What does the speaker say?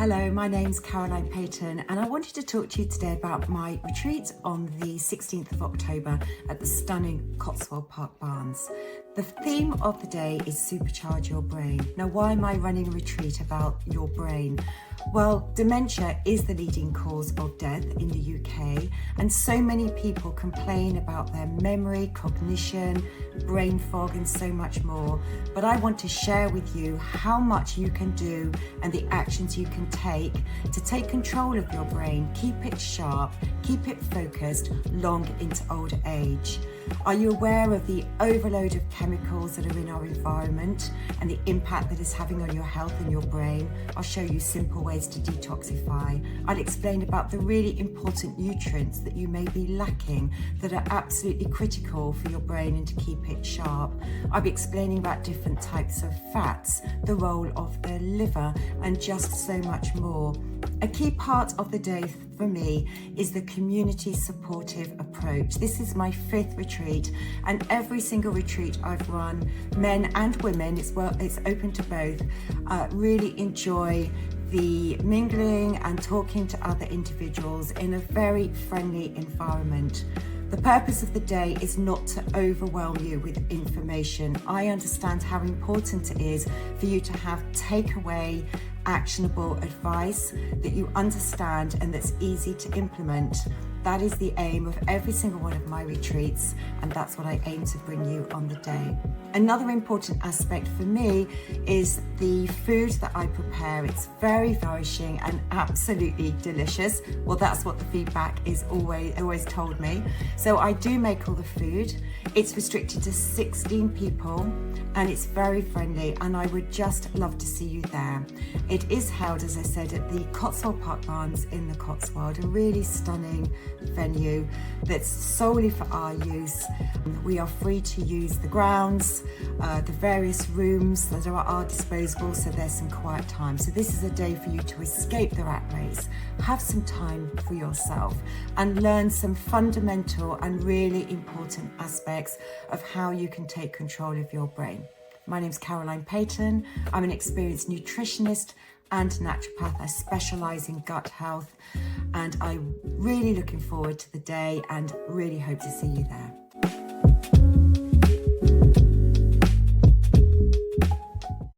Hello, my name's Peyton, and I wanted to talk to you today about my retreat on the 16th of October at the stunning Cotswold Park Barns. The theme of the day is Supercharge Your Brain. Now, why am I running a retreat about your brain? Well, dementia is the leading cause of death in the UK, and so many people complain about their memory, cognition, brain fog, and so much more. But I want to share with you how much you can do and the actions you can take to take control of your brain, keep it sharp, keep it focused long into old age. Are you aware of the overload of chemicals that are in our environment and the impact that it's having on your health and your brain? I'll show you simple ways to detoxify. I'll explain about the really important nutrients that you may be lacking that are absolutely critical for your brain and to keep it sharp. I'll be explaining about different types of fats, the role of the liver, and just so much more. A key part of the day for me is the community supportive approach. This is my 5th retreat, and every single retreat I've run, men and women, it's open to both, really enjoy the mingling and talking to other individuals in a very friendly environment. The purpose of the day is not to overwhelm you with information. I understand how important it is for you to have takeaway, actionable advice that you understand and that's easy to implement. That is the aim of every single one of my retreats, and that's what I aim to bring you on the day. Another important aspect for me is the food that I prepare. It's very nourishing and absolutely delicious. Well, that's what the feedback is always told me. So I do make all the food. It's restricted to 16 people and it's very friendly, and I would just love to see you there. It is held, as I said, at the Cotswold Park Barns in the Cotswold, a really stunning venue that's solely for our use. We are free to use the grounds, the various rooms that are at our disposal, so there's some quiet time. So this is a day for you to escape the rat race, have some time for yourself, and learn some fundamental and really important aspects of how you can take control of your brain. My name's Peyton. I'm an experienced nutritionist and naturopath. I specialise in gut health, and I'm really looking forward to the day and really hope to see you there.